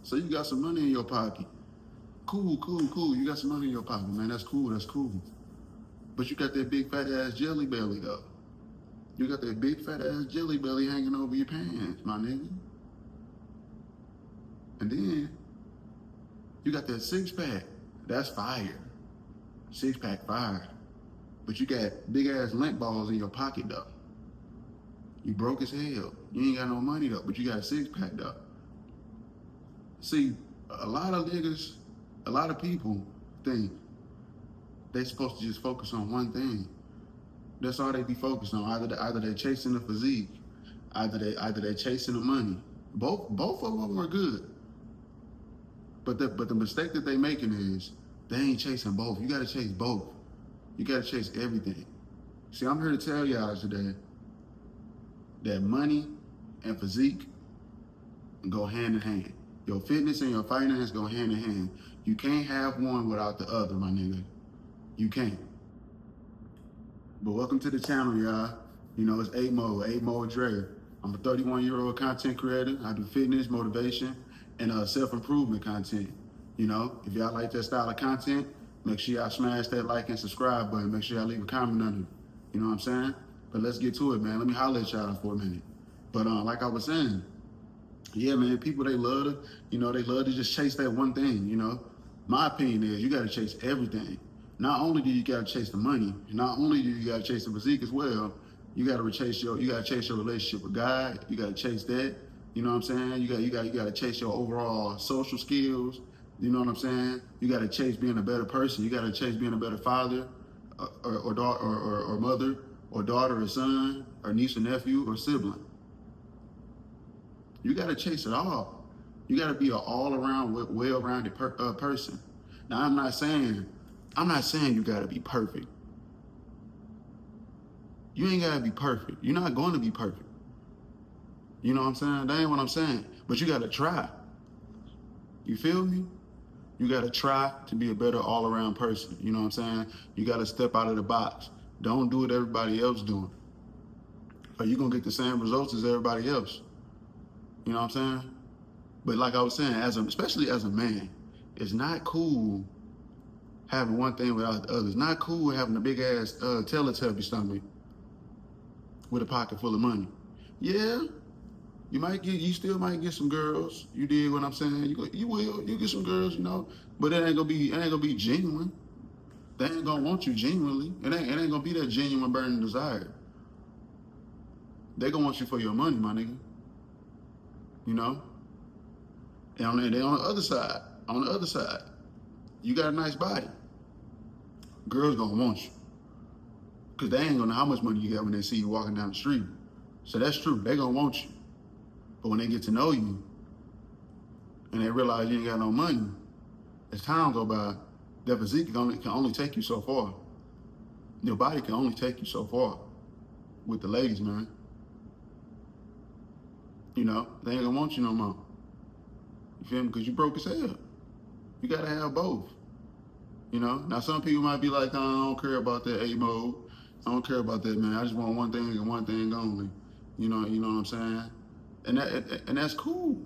So you got some money in your pocket. Cool, cool, cool. You got some money in your pocket, man. That's cool. That's cool. But you got that big fat ass jelly belly though. You got that big fat ass jelly belly hanging over your pants, my nigga. And then you got that six pack. That's fire. Six pack fire. But you got big ass lint balls in your pocket though. You broke as hell. You ain't got no money though, but you got a six pack though. See, a lot of niggas, a lot of people think they supposed to just focus on one thing. That's all they be focused on. Either they chasing the physique, either they chasing the money. Both of them are good. But the mistake that they making is they ain't chasing both. You gotta chase both. You gotta chase everything. See, I'm here to tell y'all today that money and physique go hand in hand. Your fitness and your finance go hand in hand. You can't have one without the other, my nigga. You can't. But welcome to the channel, y'all. You know, it's A-Mo Dre. I'm a 31-year-old content creator. I do fitness, motivation, and self-improvement content. You know, if y'all like that style of content, make sure y'all smash that like and subscribe button. Make sure y'all leave a comment under it. You know what I'm saying? But let's get to it, man. Let me holler at y'all for a minute. But like I was saying, yeah, man, people, they love to just chase that one thing, you know. My opinion is you got to chase everything. Not only do you got to chase the money, not only do you got to chase the physique as well, you got to chase your relationship with God. You got to chase that. You know what I'm saying? You got to chase your overall social skills. You know what I'm saying? You got to chase being a better person. You got to chase being a better father, or daughter, or mother, or daughter, or son, or niece, or nephew, or sibling. You got to chase it all. You got to be an all-around, well-rounded person. Now, I'm not saying you got to be perfect. You ain't got to be perfect. You're not going to be perfect. You know what I'm saying? That ain't what I'm saying. But you got to try. You feel me? You got to try to be a better all-around person. You know what I'm saying? You got to step out of the box. Don't do what everybody else doing, or you're going to get the same results as everybody else. You know what I'm saying? But like I was saying, especially as a man, it's not cool having one thing without the other. It's not cool having a big ass Teletubby stomach with a pocket full of money. Yeah, you still might get some girls. You dig what I'm saying? You get some girls, you know, but it ain't gonna be genuine. They ain't gonna want you genuinely. It ain't gonna be that genuine burning desire. They gonna want you for your money, my nigga. You know? And on the other side, you got a nice body. Girls gonna want you. Cause they ain't gonna know how much money you got when they see you walking down the street. So that's true, they gonna want you. But when they get to know you, and they realize you ain't got no money, as time go by, that physique can only take you so far. Your body can only take you so far with the ladies, man. You know, they ain't gonna want you no more. You feel me? Because you broke as hell. You gotta have both. You know? Now some people might be like, oh, I don't care about that A-mode. I don't care about that, man. I just want one thing and one thing only. You know what I'm saying? And that's cool.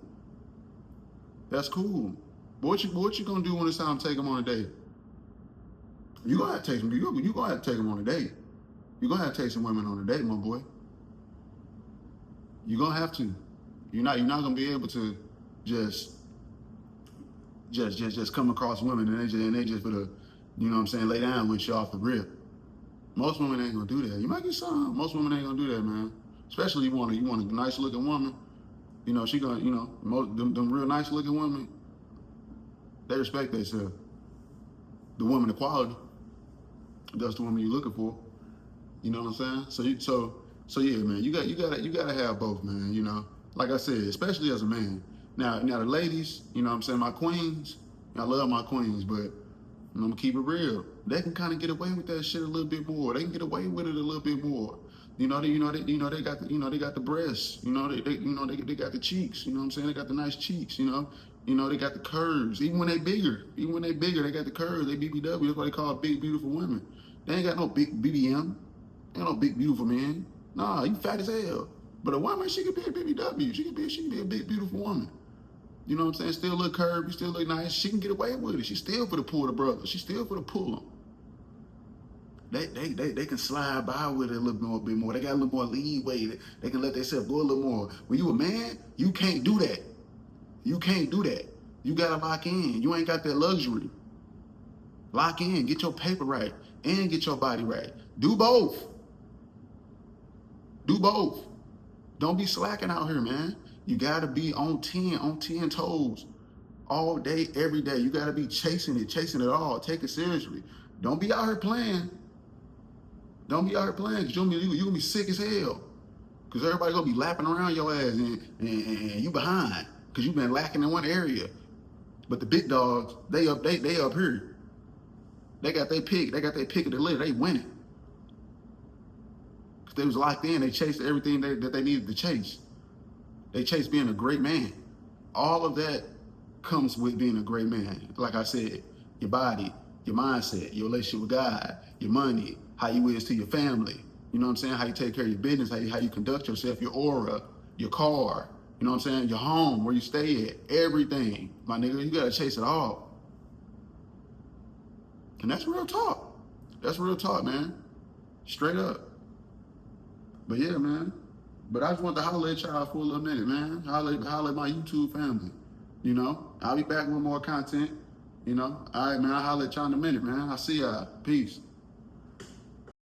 That's cool. But what you gonna do when it's time to take them on a date? You gonna have to take them. You gonna have to take them on a date. You gonna have to take some women on a date, my boy. You gonna have to. You're not gonna be able to just come across women and they just for the, you know what I'm saying, lay down with you off the rip. Most women ain't gonna do that. You might get some. Most women ain't gonna do that, man. Especially you want a nice looking woman. You know, she gonna, you know, them real nice looking women, they respect themselves. The woman equality, that's the woman you're looking for. You know what I'm saying? So yeah, man, you gotta have both, man. You know, like I said, especially as a man. Now the ladies, you know what I'm saying, my queens, I love my queens, but I'm gonna keep it real. They can kind of get away with that shit a little bit more. They can get away with it a little bit more. They got the breasts. They got the cheeks. You know what I'm saying? They got the nice cheeks. You know, they got the curves. Even when they bigger, they got the curves. They BBW. That's why they call big beautiful women. They ain't got no big BBM. They ain't no big beautiful man. Nah, you fat as hell. But a woman, she can be a BBW. She can be a big beautiful woman. You know what I'm saying? Still look curvy, still look nice. She can get away with it. She still for the pull the brother. She still for the pull him. They can slide by with it a little bit more. They got a little more leeway. They can let themselves go a little more. When you a man, you can't do that. You can't do that. You gotta lock in. You ain't got that luxury. Lock in, get your paper right, and get your body right. Do both. Do both. Don't be slacking out here, man. You gotta be on 10 toes all day, every day. You gotta be chasing it all. Take it seriously. Don't be out here playing. Don't be out here playing, because you're gonna be sick as hell. Because everybody gonna be lapping around your ass and you behind. Because you've been lacking in one area. But the big dogs, they up here. They got their pick. They got their pick of the litter. They winning. Because they was locked in. They chased everything that they needed to chase. They chased being a great man. All of that comes with being a great man. Like I said, your body, your mindset, your relationship with God, your money, how you is to your family. You know what I'm saying? How you take care of your business, how you conduct yourself, your aura, your car. You know what I'm saying? Your home, where you stay at, everything. My nigga, you gotta chase it all. And that's real talk. That's real talk, man. Straight up. But yeah, man. But I just want to holler at y'all for a little minute, man. Holler at my YouTube family. You know, I'll be back with more content. You know, all right, man. I'll holler at y'all in a minute, man. I'll see y'all. Peace.